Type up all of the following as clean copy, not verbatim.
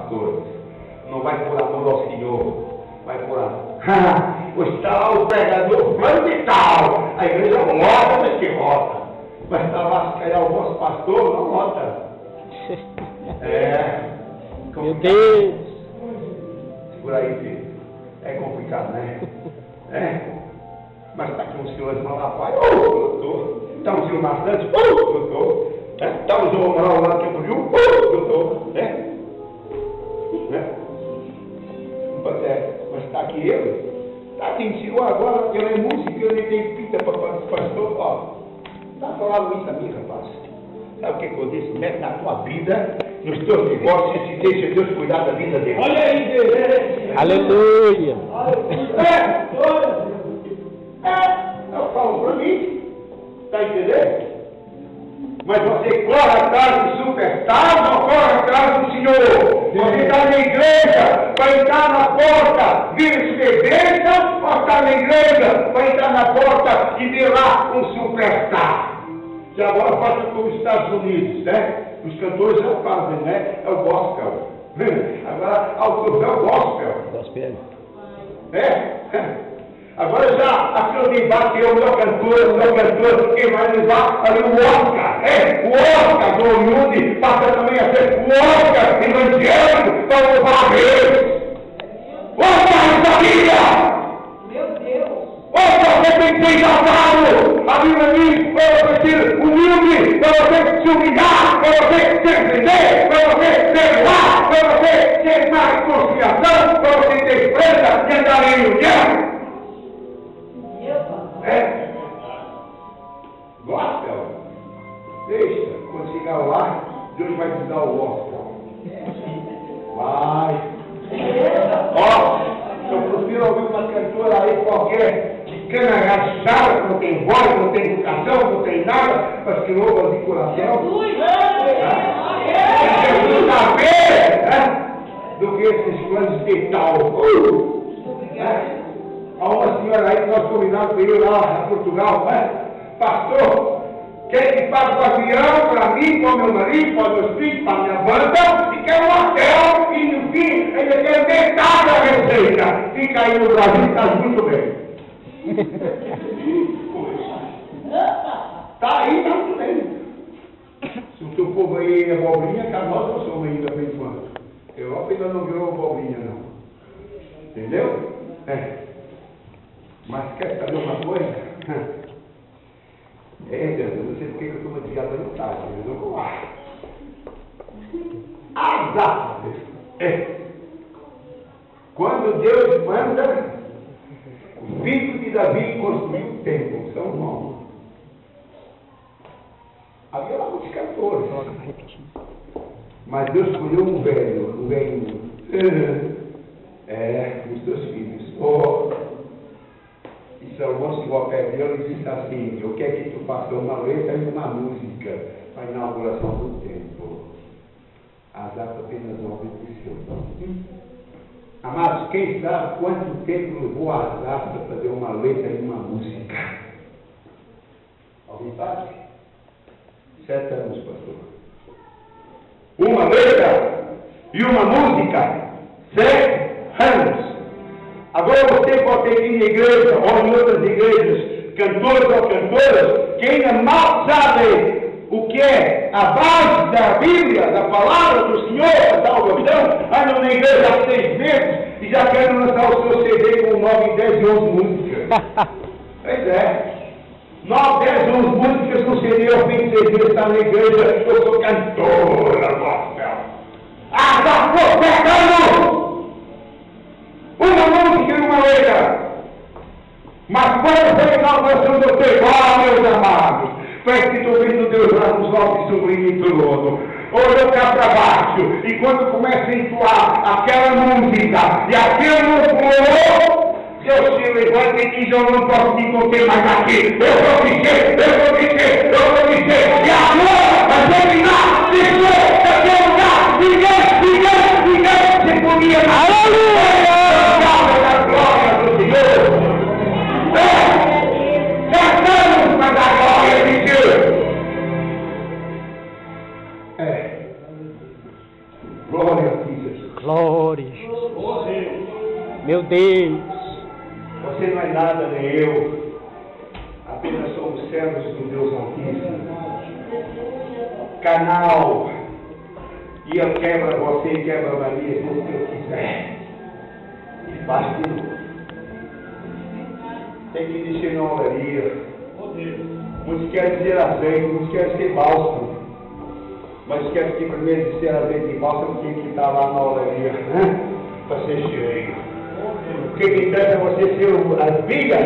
pastores. Não vai por amor ao Senhor, vai por amor. Pois está lá o pregador fulano de tal, a igreja rota, mas que rota. Mas está lá, se calhar o vosso pastor não rota. Meu Deus! Segura aí, filho. É complicado, né? Mas está aqui um senhor de falar, pai, doutor. Está um senhor bastante, doutor. Está um senhor moral lá que eu viu, doutor. Mas está aqui ele. Está aqui, ensinou agora, ele é músico, ele tem pinta para pastor, ó. Está falando isso a mim, rapaz. Sabe o que eu disse? Mete na tua vida, nos teus negócios, e deixa Deus cuidar da vida dele. Olha aí, Deus! Aleluia! Eu falo para mim. Está entendendo? Mas você corre atrás do superstar, não corre atrás do Senhor. Você está na igreja, vai entrar na porta, vira-se de bênção, ou está na igreja, vai entrar na porta e ver lá um superstar. Que agora faz como os Estados Unidos, né? Os cantores já fazem, né? É o gospel. Agora, autor é o gospel. Agora já, aqui no debate, o meu cantor, quem vai levar ali o Oscar, o Oscar do Hollywood passa também a ser o Oscar evangélico para louvar a Deus. Oscar em família! Meu Deus! Oscar, você tem que ser exaltado! A Bíblia diz para você ser humilde, para você se humilhar, para você se defender, para você perdoar, para você ter mais conciliação, para você ter esperança e andar em união. Gospel. Deixa, quando chegar lá, Deus vai te dar o gospel. Vai. Eu prefiro ouvir uma cantora aí qualquer de cana rachada, que não tem voz, não tem educação, não tem nada, mas que louva de coração. Jesus a ver, do que esses planos de tal. Há uma senhora aí que nós convidamos para ir lá a Portugal, pastor, quer que pague o avião para mim, para o meu marido, para os meus filhos, para a minha banda, e quer um hotel, e no fim, ainda quer metade da receita. Fica aí no Brasil, está muito bem. Está aí, está tudo bem. Se o teu povo aí é abobrinha, que nós não somos ainda, por enquanto. A Europa ainda não virou abobrinha, não. Entendeu? Mas quer saber uma coisa? Deus, eu não sei porque eu estou me desgastando tarde, mas eu vou lá. Azar! Quando Deus manda, o filho de Davi construir o templo, São João. Havia lá muitos cantores. Mas Deus escolheu um velhinho. Os dois filhos. E Salomão chegou ao pé dele e disse assim: eu quero que tu faça uma letra e uma música para a inauguração do templo. Asaf apenas obedeceu. Amados, quem sabe quanto tempo levou Asaf para fazer uma letra e uma música? Alguém sabe? 7 anos, pastor. Uma letra e uma música. 7 anos. Agora você pode ter aqui na igreja ou em outras igrejas, cantores ou cantoras, que ainda mal sabem o que é a base da Bíblia, da palavra do Senhor, da salvação, andam na igreja há 6 meses e já querem lançar o seu CD com 9, 10 e 11 músicas. Pois é. 9, 10, 11 músicas com CD, eu tenho 6 meses estar na igreja, eu sou cantora gospel. Está pecando! Uma música e uma letra. Mas quando foi a inauguração do templo, meus amados, parece que estou vendo Deus lá nos altos sublime e todo. Olhou cá para baixo, e quando começa a entoar aquela música, e aquele louvor, Deus se levanta e diz: eu não posso me conter mais aqui. Eu vou dizer, e agora vai terminar, daquele lugar, ninguém se podia mais. Aleluia! Da glória do Senhor. Cantamos para a glória de Deus. Glória a ti, Jesus. Glória, Jesus. Meu Deus. Você não é nada, nem eu. Apenas somos servos do Deus Altíssimo. Canal. E eu quebra você e quebra Maria, se eu quiser. E faz de novo. Tem que descer na olaria. Muitos querem dizer azeite, muitos querem ser bálsamo. Mas quer que primeiro de ser azeite e bálsamo tem que estar lá na olaria, né? Para ser cheio. O que interessa é você ser a viga,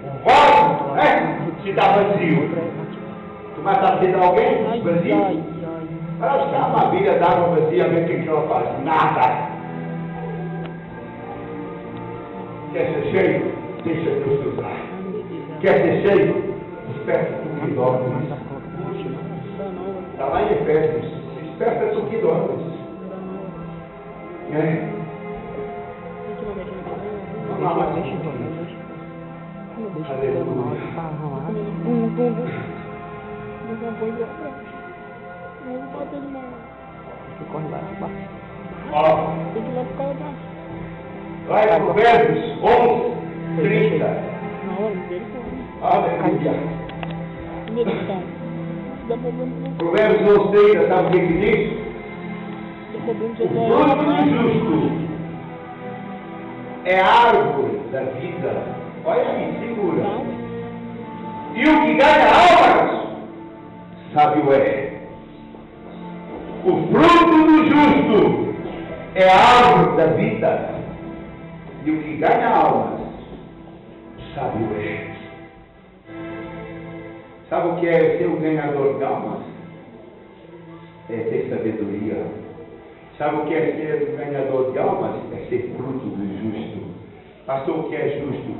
o vaso, né? Se dá vazio. Tu vai estar sendo alguém vazio? Para buscar uma viga d'água vazia, ver o que ela faz. Nada. Quer ser cheio? Deixa Deus te usar. Quer ser cheio? Desperta tu que dormes. Está lá em Efésios. Desperta tu que dormes. Vamos lá, vai lá, Provérbios 11:30. Aleluia. Provérbios 11:30, sabe o que diz? O fruto do justo é árvore da vida. Olha aí, segura. E o que ganha almas, sábio é. O fruto do justo é árvore da vida. E o que ganha almas, sábio é. Sabe o que é ser um ganhador de almas? É ter sabedoria. Sabe o que é ser um ganhador de almas? É ser fruto do justo. Pastor, o que é justo?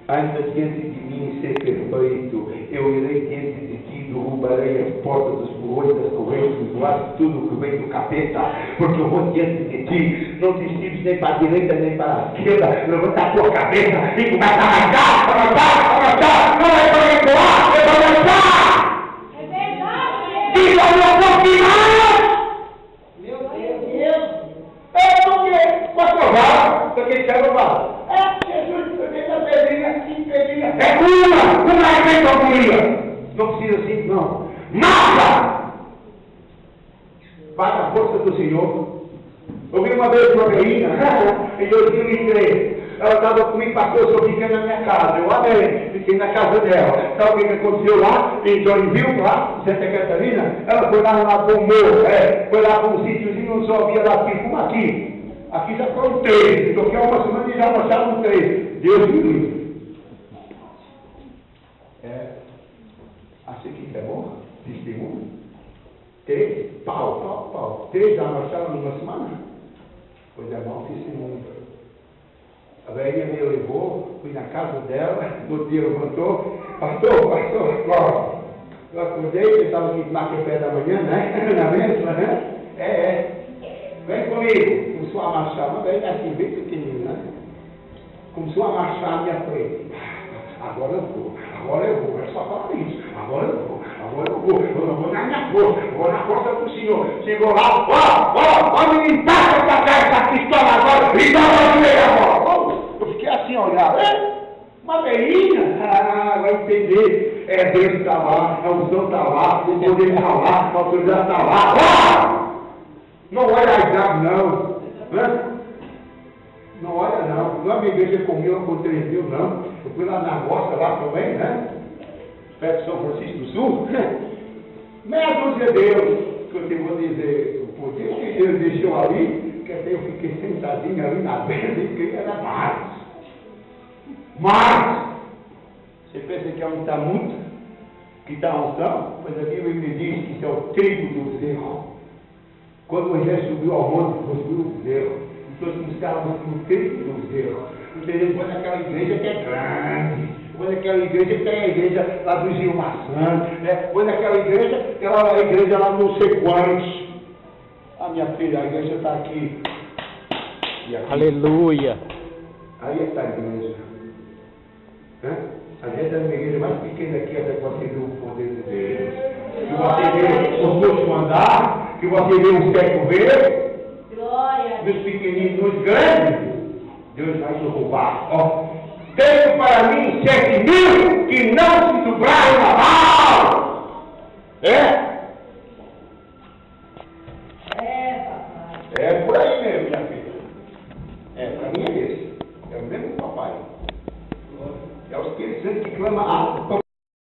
Anda diante de mim ser perfeito. Eu irei diante de ti, derrubarei as portas dos burrões, das correntes, dos lados, tudo que vem do capeta. Porque eu vou diante de ti. Não te estires nem para a direita, nem para a esquerda. Levanta a tua cabeça e começa a marchar. Não é para recuar, é para marchar. É verdade. Diga o meu final. Meu Deus. É porque, pastor, para quem quer roubar. Jesus, pedrinha. É uma evento. Não precisa assim, não. Nada! Vai na força do Senhor. Eu vi uma vez uma velhinha, em 2003. Ela estava comigo, pastor, eu só fiquei na minha casa. Eu amei, fiquei na casa dela. Sabe o que aconteceu lá? Em Joinville, lá, em Santa Catarina? Ela foi lá para o morro, foi lá para um sítiozinho, não só havia lá como aqui. Aqui já foram 3, porque uma semana e já passaram 3. Deus me livre. Assim que é bom? Testemunho? 3, pau. 3 já marcharam numa semana? Pois é bom testemunho. A velhinha me levou, fui na casa dela, no dia levantou, pastor, eu acordei, eu estava aqui tomar café da manhã, né? Na mesma, né? Vem comigo. Começou a marchar, uma velhinha assim, bem pequenininha, né? Começou a marchar à minha frente. Agora eu vou, é só falar isso. Agora eu vou, eu não vou na minha força, eu vou na força do Senhor. Chegou lá, ó, me limpar essa pistola agora, e dá uma joelha agora. Eu fiquei assim, olhando, uma velhinha, vai entender, Deus está lá, a unção está lá, o poder está lá, a autoridade está lá. Não olha a idade não, né? Não olha não é minha igreja com 1.000 ou com 3.000 não. Eu fui lá na roça lá também, né? Perto de São Francisco do Sul. Meia dúzia de Deus, que eu te vou dizer, o poder que Deus deixou ali, que até eu fiquei sentadinho ali na beira e que era mais. Você pensa que é onde está muito? Que está a unção? Pois a Bíblia me diz que isso é o trigo do bezerro. Quando Moisés subiu ao monte, construiu o bezerro. Então os caras vão no trigo do bezerro. Entendeu? Foi naquela igreja que é grande. Foi naquela igreja que tem a igreja lá do Gil Maçã. Foi naquela igreja que era a igreja lá não sei quantos. A minha filha, a igreja está aqui. E aqui. Aleluia. Aí está a igreja. A gente é uma igreja mais pequena aqui, até que você vê o poder de Deus. Que você vê os outros mandar, que você vê o cego ver. Glória. Meus pequeninos, nos grandes, Deus vai derrubar. Ó, tenho para mim 7.000 que não se dobraram a Baal. É por aí mesmo, minha filha. Para mim é esse. É o mesmo papai. É o Espírito Santo que clama alto.